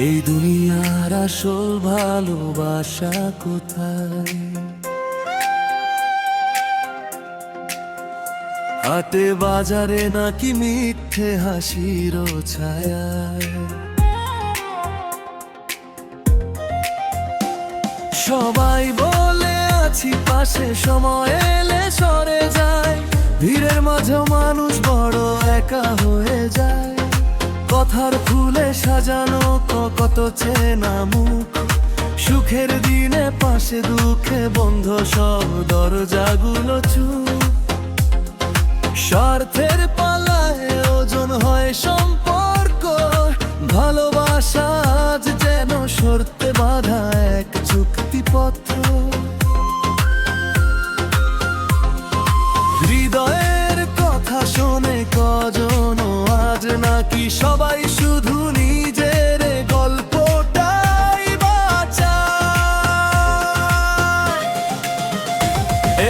এই দুনিয়ার আসল ভালোবাসা কোথায়? হাটে বাজারে নাকি মিথ্যে হাসির ছায়ায়? সবাই বলে আছি পাশে, সময় এলে সরে যায়। ভিড়ের মাঝে মানুষ বড় একা হয়ে যায়। কথার ফুলে সাজানো কত চেনা মুখ, সুখের দিনে পাশে, দুঃখে বন্ধ সব দরজাগুলো চুপ। স্বার্থের পালায় ওজন হয় সম্পর্ক, ভালোবাসা আজ যেন শর্তে বাঁধা এক চুক্তিপত্র। হৃদয়ের কথা শোনে কজন আজ, নাকি সবাই শুধু নিজের গল্পটাই বাঁচায়?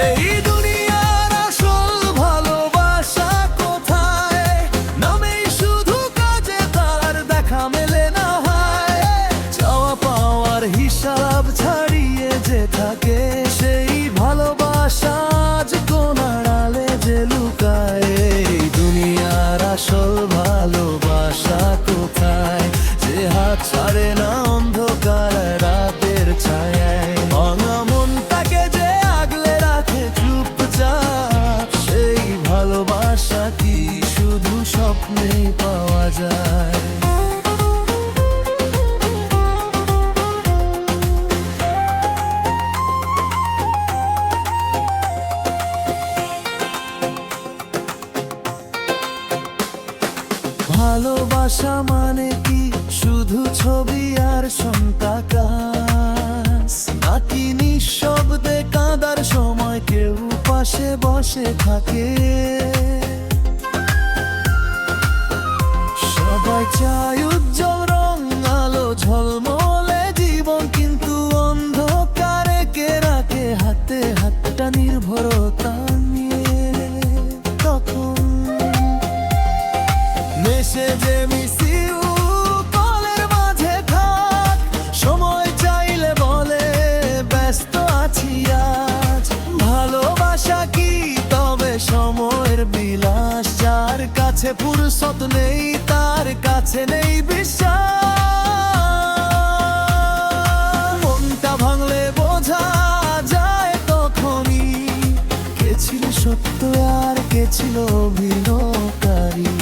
এই দুনিয়ার আসল ভালোবাসা কোথায়? নামেই শুধু কাজে তার দেখা মেলে না হয়। চাওয়া পাওয়ার হিসাব ছাড়িয়ে যে থাকে, সেই ভালোবাসা আজ কোন আড়ালে যে লুকায়। এই দুনিয়ার আসল ভালোবাসা কোথায়? যে হাত ছাড়ে না অন্ধকার রাতের ছায়ায়, ভাঙা মনটাকে যে আগলে রাখে চুপচাপ। সেই ভালোবাসা কি শুধু স্বপ্নেই পাওয়া যায়? ভালোবাসা মানে কি শুধু ছবি আর সন্তাকাশ? নাকি নিঃশব্দে কাঁদার সময় কেউ পাশে বসে থাকে? সবাই চায় উজ্জ্বল রং, আলো ঝলমলে জীবন, কিন্তু অন্ধকারে কে রাখে হাতে হাতটা নির্ভরতা নিয়ে? তখন মেসেজে মিস ইউ, কলের মাঝে থাক, সময় চাইলে বলে ব্যস্ত আছি আজ। ভালোবাসা কি তবে সময়ের বিলাস? যার কাছে ফুরসত নেই তার কাছে নেই বিশ্বাস। মনটা ভাঙলে বোঝা যায় তখনই, কে ছিল সত্য আর কে ছিল অভিনয়কারী।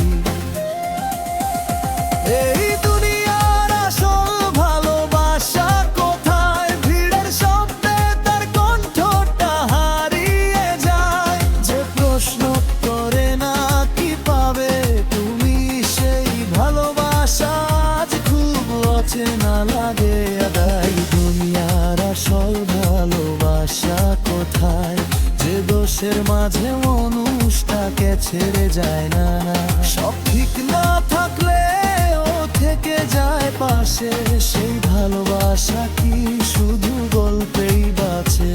এই দুনিয়ার আসল ভালোবাসা কোথায়? ভিড়ের শব্দে তার কণ্ঠটা হারিয়ে যায়। যে প্রশ্ন করে না কি পাবে তুমি, সেই ভালোবাসা আজ খুব অচেনা লাগে। এই দুনিয়ার আসল ভালোবাসা কোথায়? যে দোষের মাঝে মানুষটাকে ছেড়ে যায় না। সব ঠিক না থাকলে থেকে যায় পাশে, সেই ভালোবাসা কি শুধু গল্পেই বাঁচে?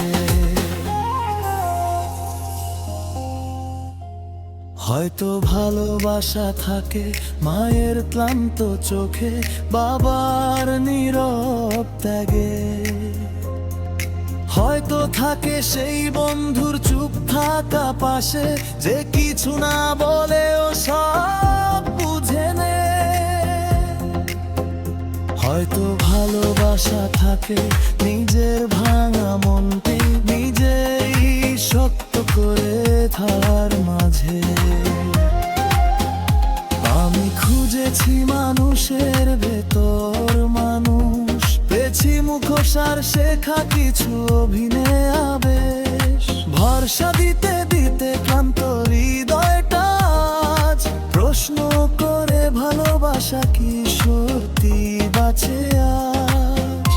হয়তো ভালোবাসা থাকে মায়ের ক্লান্ত চোখে, বাবার নীরব ত্যাগে। হয়তো থাকে সেই বন্ধুর চুপ থাকা পাশে, যে কিছু না বলেও সব বুঝে নে। হয়তো ভালোবাসা থাকে নিজের ভাঙা মনকে নিজেই শক্ত করে থাকার মাঝে। আমি খুঁজেছি মানুষের ভেতর মানুষ, পেয়েছি মুখোশ আর শেখা কিছু অভিনয় আবেশ। ভরসা দিতে দিতে ক্লান্ত হৃদয়টা আজ প্রশ্ন করে, ভালোবাসা কি সত্যি বাঁচে আজ?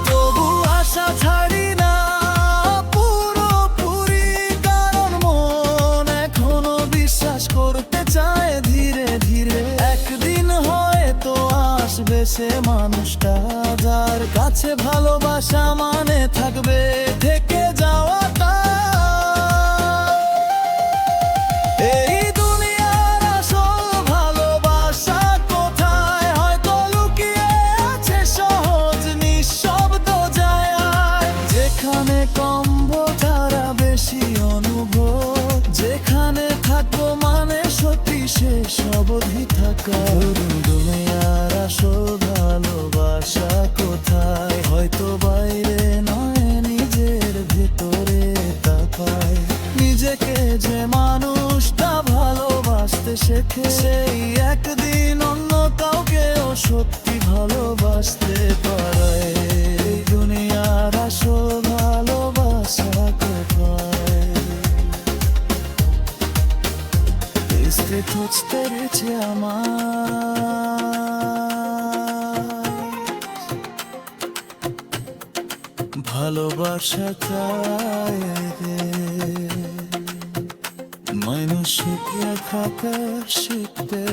তবু আশা ছাড়ি না পুরোপুরি, কারণ মন এখনো বিশ্বাস করতে চায় ধীরে ধীরে। একদিন হয়তো আসবে সে মানুষটা, যার কাছে ভালোবাসা মানে থাকবে থেকে যাওয়াটা। এই দুনিয়ার আসল ভালোবাসা কোথায়? থাকা দুনিয়ার আসল ভালোবাসা কোথায় হয়তো বাইরে নয় নিজের ভেতরে তাকায় নিজেকে যে মানুষটা ভালোবাসতে শেখে সেই একদিন অন্য কাউকেও সত্যি ভালোবাসতে পারে এই দুনিয়ার আসল ভালোবাসা কোথায় Este toți pereții amari ভালোবাসাটাই মানুষ শিখে থাকা শিখতে